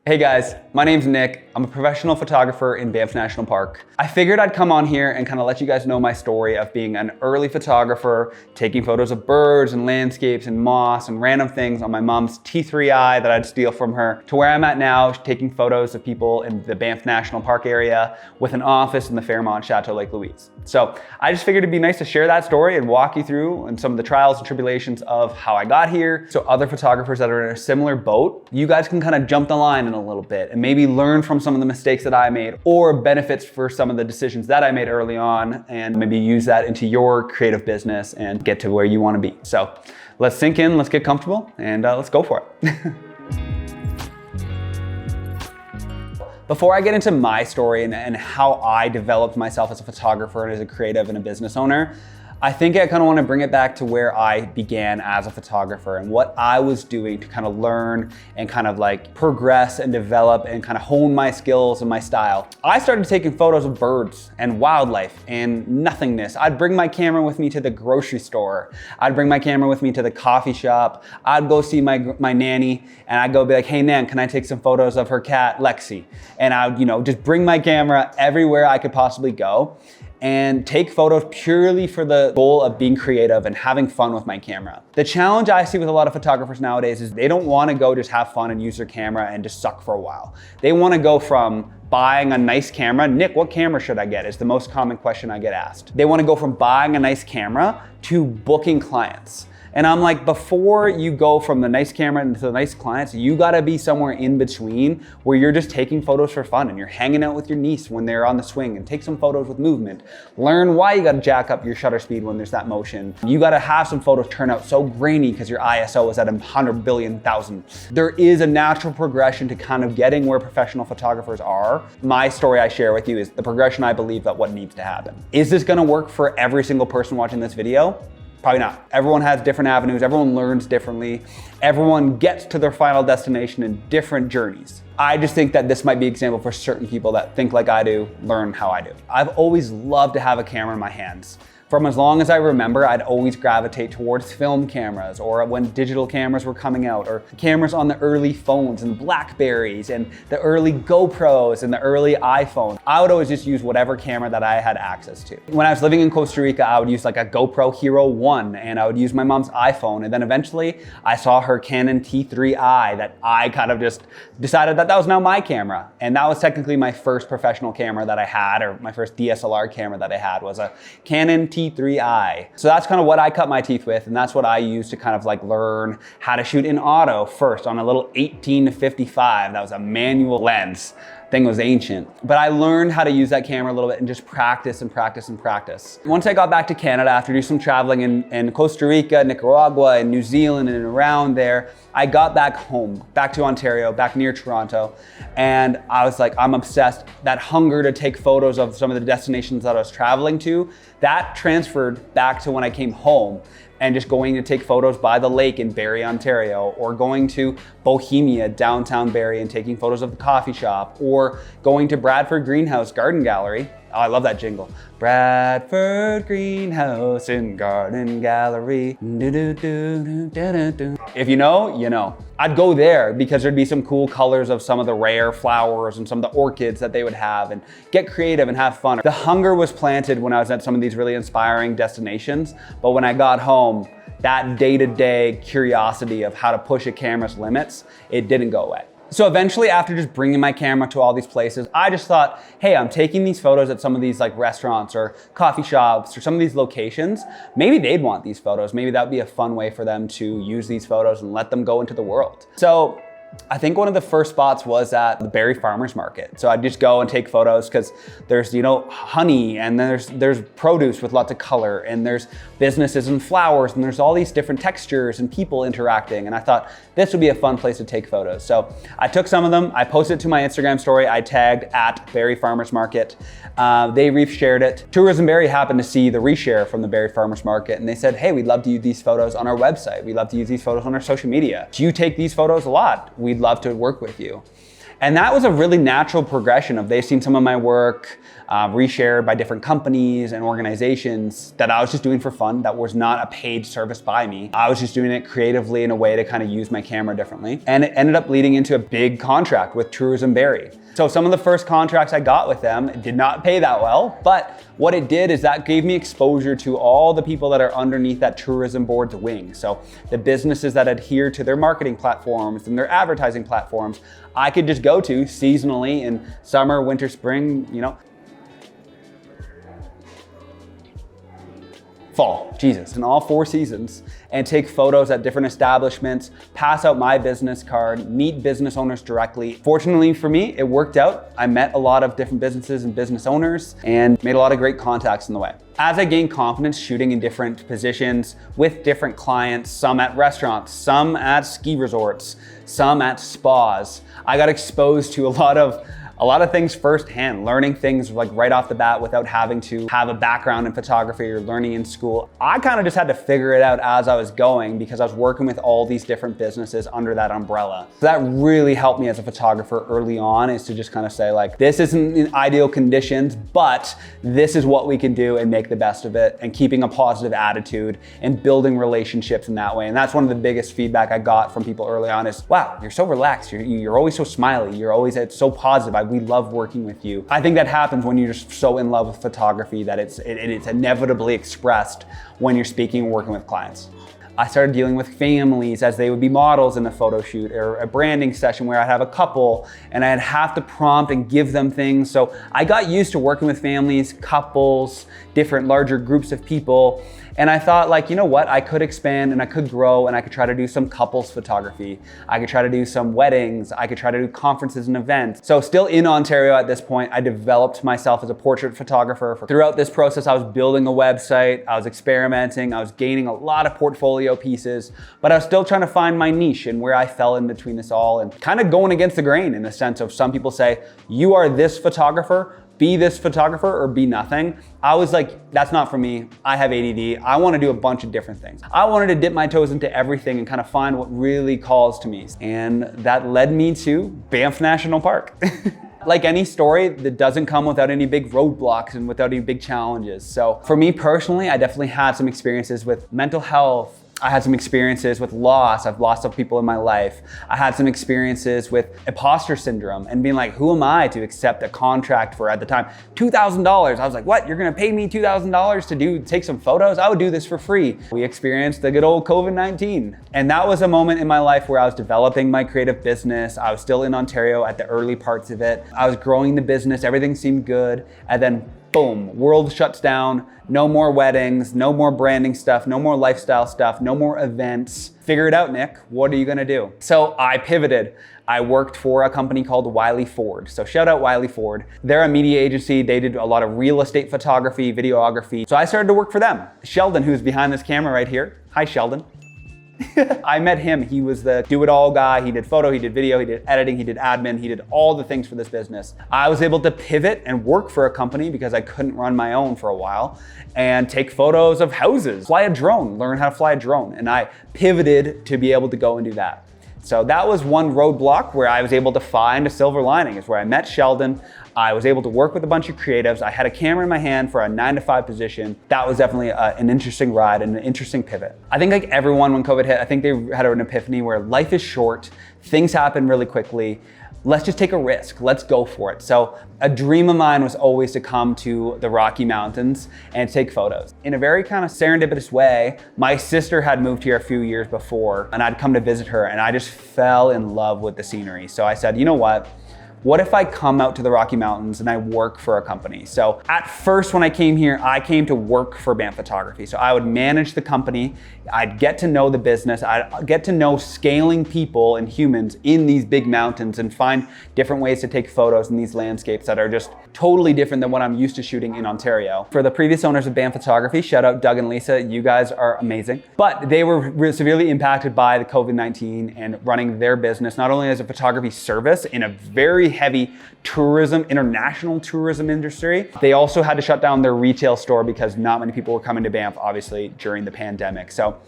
Hey guys, my name's Nick. I'm a professional photographer in Banff National Park. I figured I'd come on here and kind of let you guys know my story of being an early photographer, taking photos of birds and landscapes and moss and random things on my mom's T3i that I'd steal from her, to where I'm at now, taking photos of people in the Banff National Park area with an office in the Fairmont Chateau Lake Louise. So I just figured it'd be nice to share that story and walk you through and some of the trials and tribulations of how I got here. So other photographers that are in a similar boat, you guys can kind of jump the line in a little bit and maybe learn from some of the mistakes that I made or benefits for some of the decisions that I made early on, and maybe use that into your creative business and get to where you want to be. So let's sink in, let's get comfortable, and let's go for it. Before I get into my story and how I developed myself as a photographer and as a creative and a business owner, I think I kind of want to bring it back to where I began as a photographer and what I was doing to kind of learn and kind of like progress and develop and kind of hone my skills and my style. I started taking photos of birds and wildlife and nothingness. I'd bring my camera with me to the grocery store. I'd bring my camera with me to the coffee shop. I'd go see my nanny and I'd go be like, hey Nan, can I take some photos of her cat, Lexi? And I would, just bring my camera everywhere I could possibly go and take photos purely for the goal of being creative and having fun with my camera. The challenge I see with a lot of photographers nowadays is they don't want to go just have fun and use their camera and just suck for a while. They want to go from buying a nice camera. Nick, what camera should I get? Is the most common question I get asked. They want to go from buying a nice camera to booking clients. And I'm like, before you go from the nice camera into the nice clients, you gotta be somewhere in between where you're just taking photos for fun and you're hanging out with your niece when they're on the swing, and take some photos with movement. Learn why you gotta jack up your shutter speed when there's that motion. You gotta have some photos turn out so grainy because your ISO is at 100 billion thousand. There is a natural progression to kind of getting where professional photographers are. My story I share with you is the progression I believe that what needs to happen. Is this gonna work for every single person watching this video? Probably not. Everyone has different avenues, everyone learns differently, everyone gets to their final destination in different journeys. I just think that this might be an example for certain people that think like I do, learn how I do. I've always loved to have a camera in my hands. From as long as I remember, I'd always gravitate towards film cameras, or when digital cameras were coming out, or cameras on the early phones and Blackberries and the early GoPros and the early iPhone. I would always just use whatever camera that I had access to. When I was living in Costa Rica, I would use like a GoPro Hero 1, and I would use my mom's iPhone. And then eventually I saw her Canon T3i that I kind of just decided that was now my camera. And that was technically my first professional camera that I had, or my first DSLR camera that I had, was a Canon T3i. So that's kind of what I cut my teeth with, and that's what I used to kind of like learn how to shoot in auto first on a little 18-55. That was a manual lens. Thing was ancient. But I learned how to use that camera a little bit and just practice and practice and practice. Once I got back to Canada after doing some traveling in Costa Rica, Nicaragua, and New Zealand and around there, I got back home, back to Ontario, back near Toronto, and I was like, I'm obsessed. That hunger to take photos of some of the destinations that I was traveling to, that transferred back to when I came home and just going to take photos by the lake in Barrie, Ontario, or going to Bohemia, downtown Barrie, and taking photos of the coffee shop, or going to Bradford Greenhouse Garden Gallery. Oh, I love that jingle. Bradford Greenhouse and Garden Gallery. If you know, you know. I'd go there because there'd be some cool colors of some of the rare flowers and some of the orchids that they would have, and get creative and have fun. The hunger was planted when I was at some of these really inspiring destinations, but when I got home, that day-to-day curiosity of how to push a camera's limits, it didn't go away. So eventually, after just bringing my camera to all these places, I just thought, hey, I'm taking these photos at some of these like restaurants or coffee shops or some of these locations. Maybe they'd want these photos. Maybe that would be a fun way for them to use these photos and let them go into the world. So I think one of the first spots was at the Barrie Farmers Market. So I'd just go and take photos because there's, honey, and there's produce with lots of color, and there's businesses and flowers, and there's all these different textures and people interacting. And I thought this would be a fun place to take photos. So I took some of them, I posted it to my Instagram story, I tagged at Barrie Farmers Market. They reshared it. Tourism Barrie happened to see the reshare from the Barrie Farmers Market, and they said, hey, we'd love to use these photos on our website. We'd love to use these photos on our social media. Do you take these photos a lot? We'd love to work with you. And that was a really natural progression of they've seen some of my work reshared by different companies and organizations that I was just doing for fun, that was not a paid service by me. I was just doing it creatively in a way to kind of use my camera differently. And it ended up leading into a big contract with Tourism Barrie. So some of the first contracts I got with them did not pay that well, but what it did is that gave me exposure to all the people that are underneath that tourism board's wing. So the businesses that adhere to their marketing platforms and their advertising platforms, I could just go to seasonally in summer, winter, spring, fall, Jesus, in all 4 seasons, and take photos at different establishments, pass out my business card, meet business owners directly. Fortunately for me, it worked out. I met a lot of different businesses and business owners and made a lot of great contacts in the way. As I gained confidence shooting in different positions with different clients, some at restaurants, some at ski resorts, some at spas, I got exposed to a lot of things firsthand, learning things like right off the bat without having to have a background in photography or learning in school. I kind of just had to figure it out as I was going because I was working with all these different businesses under that umbrella. So that really helped me as a photographer early on, is to just kind of say like, this isn't in ideal conditions, but this is what we can do and make the best of it, and keeping a positive attitude and building relationships in that way. And that's one of the biggest feedback I got from people early on is, wow, you're so relaxed. You're always so smiley. You're always so positive. We love working with you. I think that happens when you're just so in love with photography that it's inevitably expressed when you're speaking and working with clients. I started dealing with families as they would be models in a photo shoot or a branding session where I'd have a couple and I'd have to prompt and give them things. So I got used to working with families, couples, different larger groups of people. And I thought like, you know what, I could expand and I could grow and I could try to do some couples photography. I could try to do some weddings. I could try to do conferences and events. So still in Ontario at this point, I developed myself as a portrait photographer. Throughout this process, I was building a website, I was experimenting, I was gaining a lot of portfolio pieces, but I was still trying to find my niche and where I fell in between this all, and kind of going against the grain in the sense of some people say, you are this photographer, be this photographer or be nothing. I was like, that's not for me. I have ADD. I want to do a bunch of different things. I wanted to dip my toes into everything and kind of find what really calls to me. And that led me to Banff National Park. Like any story, that doesn't come without any big roadblocks and without any big challenges. So for me personally, I definitely had some experiences with mental health. I had some experiences with loss. I've lost some people in my life. I had some experiences with imposter syndrome and being like, who am I to accept a contract for, at the time, $2,000. I was like, what? You're gonna pay me $2,000 to take some photos? I would do this for free. We experienced the good old COVID-19. And that was a moment in my life where I was developing my creative business. I was still in Ontario at the early parts of it. I was growing the business. Everything seemed good. And then boom, world shuts down. No more weddings, no more branding stuff, no more lifestyle stuff, no more events. Figure it out, Nick. What are you gonna do? So I pivoted. I worked for a company called Wiley Ford. So shout out Wiley Ford. They're a media agency. They did a lot of real estate photography, videography. So I started to work for them. Sheldon, who's behind this camera right here. Hi, Sheldon. I met him. He was the do-it-all guy. He did photo, he did video, he did editing, he did admin, he did all the things for this business. I was able to pivot and work for a company because I couldn't run my own for a while and take photos of houses, fly a drone, learn how to fly a drone. And I pivoted to be able to go and do that. So that was one roadblock where I was able to find a silver lining, is where I met Sheldon. I was able to work with a bunch of creatives. I had a camera in my hand for a 9-to-5 position. That was definitely an interesting ride and an interesting pivot. I think like everyone when COVID hit, I think they had an epiphany where life is short, things happen really quickly. Let's just take a risk. Let's go for it. So a dream of mine was always to come to the Rocky Mountains and take photos. In a very kind of serendipitous way, my sister had moved here a few years before and I'd come to visit her and I just fell in love with the scenery. So I said, you know what if I come out to the Rocky Mountains and I work for a company? So at first when I came here, I came to work for Banff Photography. So I would manage the company, I'd get to know the business, I'd get to know scaling people and humans in these big mountains and find different ways to take photos in these landscapes that are just totally different than what I'm used to shooting in Ontario. For the previous owners of Banff Photography, shout out Doug and Lisa, you guys are amazing. But they were severely impacted by the COVID-19 and running their business, not only as a photography service in a very heavy tourism, international tourism industry. They also had to shut down their retail store because not many people were coming to Banff, obviously, during the pandemic. So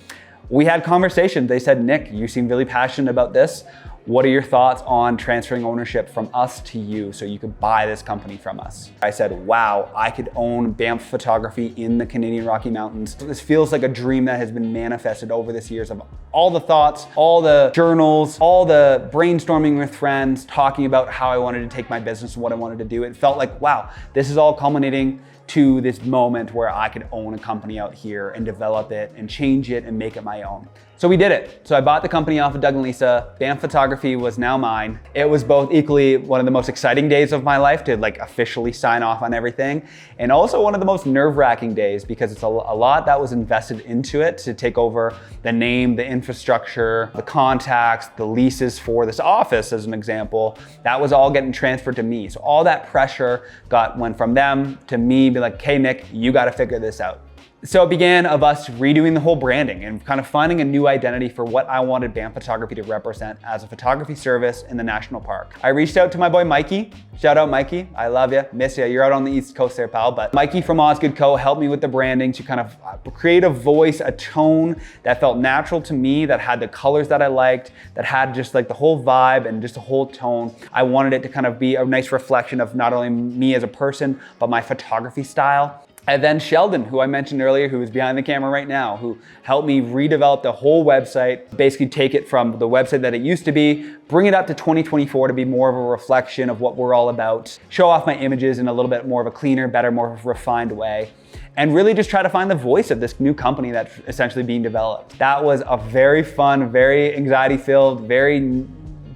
we had conversations. They said, Nick, you seem really passionate about this. what are your thoughts on transferring ownership from us to you so you could buy this company from us? I said, wow, I could own Banff photography in the Canadian Rocky Mountains. This feels like a dream that has been manifested over this years of all the thoughts, all the journals, all the brainstorming with friends, talking about how I wanted to take my business and what I wanted to do. It felt like, wow, this is all culminating to this moment where I could own a company out here and develop it and change it and make it my own. So we did it. So I bought the company off of Doug and Lisa. Banff Photography was now mine. It was both equally one of the most exciting days of my life to like officially sign off on everything, and also one of the most nerve-wracking days because it's a lot that was invested into it to take over the name, the infrastructure, the contacts, the leases for this office as an example. That was all getting transferred to me. So all that pressure went from them to me, be like, hey Nick, you gotta figure this out. So it began of us redoing the whole branding and kind of finding a new identity for what I wanted Banff Photography to represent as a photography service in the national park. I reached out to my boy Mikey. Shout out Mikey, I love you, miss you. You're out on the East Coast there, pal. But Mikey from Osgood Co helped me with the branding to kind of create a voice, a tone that felt natural to me, that had the colors that I liked, that had just like the whole vibe and just the whole tone. I wanted it to kind of be a nice reflection of not only me as a person, but my photography style. And then Sheldon, who I mentioned earlier, who is behind the camera right now, who helped me redevelop the whole website, basically take it from the website that it used to be, bring it up to 2024 to be more of a reflection of what we're all about, show off my images in a little bit more of a cleaner, better, more refined way, and really just try to find the voice of this new company that's essentially being developed. That was a very fun, very anxiety-filled, very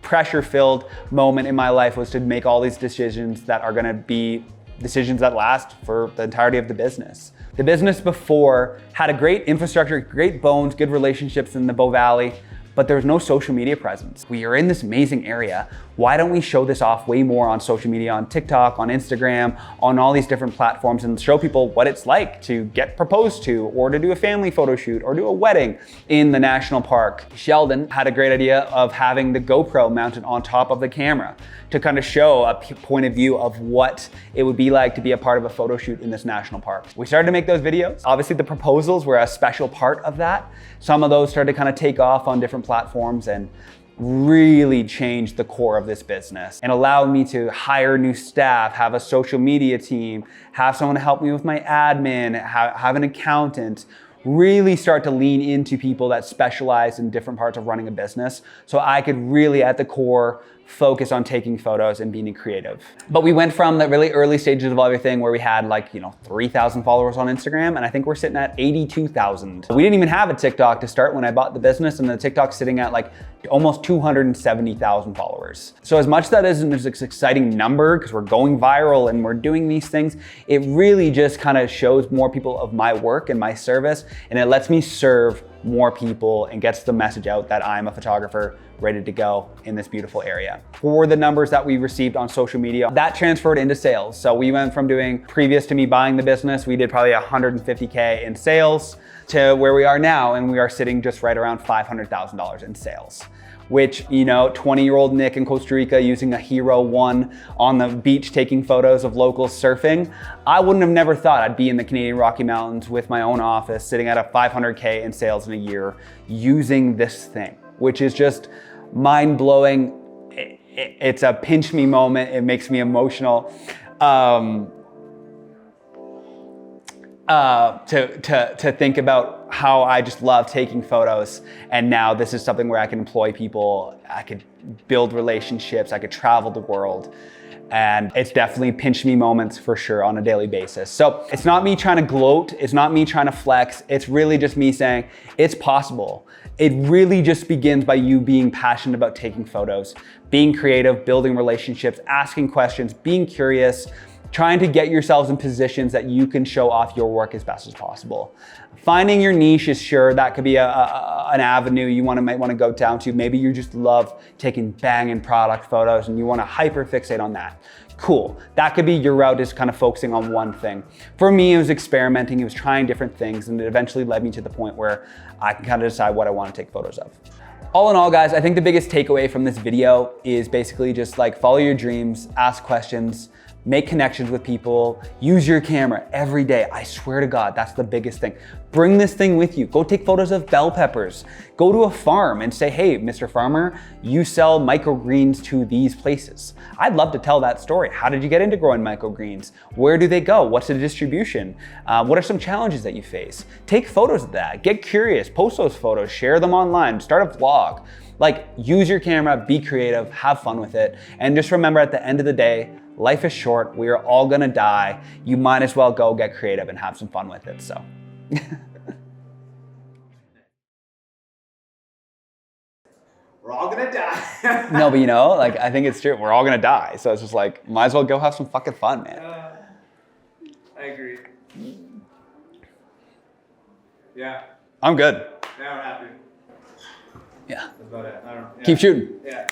pressure-filled moment in my life, was to make all these decisions that are gonna be decisions that last for the entirety of the business. The business before had a great infrastructure, great bones, good relationships in the Bow Valley, but there's no social media presence. We are in this amazing area. Why don't we show this off way more on social media, on TikTok, on Instagram, on all these different platforms, and show people what it's like to get proposed to, or to do a family photo shoot, or do a wedding in the national park. Sheldon had a great idea of having the GoPro mounted on top of the camera to kind of show a point of view of what it would be like to be a part of a photo shoot in this national park. We started to make those videos. Obviously the proposals were a special part of that. Some of those started to kind of take off on different platforms and really changed the core of this business and allowed me to hire new staff, have a social media team, have someone to help me with my admin, have an accountant, really start to lean into people that specialize in different parts of running a business so I could really at the core focus on taking photos and being creative. But we went from the really early stages of everything where we had 3,000 followers on Instagram, and I think we're sitting at 82,000. We didn't even have a TikTok to start when I bought the business, and the TikTok's sitting at almost 270,000 followers. So as much that isn't this exciting number because we're going viral and we're doing these things, it really just kind of shows more people of my work and my service, and it lets me serve more people and gets the message out that I'm a photographer ready to go in this beautiful area. For the numbers that we received on social media, that transferred into sales. So we went from doing, previous to me buying the business, we did probably 150K in sales to where we are now, and we are sitting just right around $500,000 in sales. Which, 20-year-old Nick in Costa Rica using a Hero 1 on the beach taking photos of locals surfing, I wouldn't have never thought I'd be in the Canadian Rocky Mountains with my own office sitting at a 500K in sales in a year using this thing, which is just mind-blowing. It's a pinch me moment. It makes me emotional. To think about how I just love taking photos, and now this is something where I can employ people, I could build relationships, I could travel the world, and it's definitely pinch me moments for sure on a daily basis. So it's not me trying to gloat, it's not me trying to flex, it's really just me saying it's possible. It really just begins by you being passionate about taking photos, being creative, building relationships, asking questions, being curious, trying to get yourselves in positions that you can show off your work as best as possible. Finding your niche is sure, that could be an avenue you might want to go down to. Maybe you just love taking banging product photos and you want to hyper fixate on that. Cool, that could be your route, is kind of focusing on one thing. For me, it was experimenting, it was trying different things, and it eventually led me to the point where I can kind of decide what I want to take photos of. All in all, guys, I think the biggest takeaway from this video is basically just follow your dreams, ask questions, make connections with people, use your camera every day. I swear to God, that's the biggest thing. Bring this thing with you. Go take photos of bell peppers. Go to a farm and say, hey, Mr. Farmer, you sell microgreens to these places. I'd love to tell that story. How did you get into growing microgreens? Where do they go? What's the distribution? What are some challenges that you face? Take photos of that. Get curious. Post those photos. Share them online. Start a vlog. Like, use your camera, be creative, have fun with it. And just remember, at the end of the day, life is short. We are all gonna die. You might as well go get creative and have some fun with it, so. We're all gonna die. No, but you know, like, I think it's true. We're all gonna die. So it's just like, might as well go have some fucking fun, man. I agree. Yeah. I'm good. Now we're happy. Yeah. That's about it. I don't know. Yeah. Keep shooting. Yeah.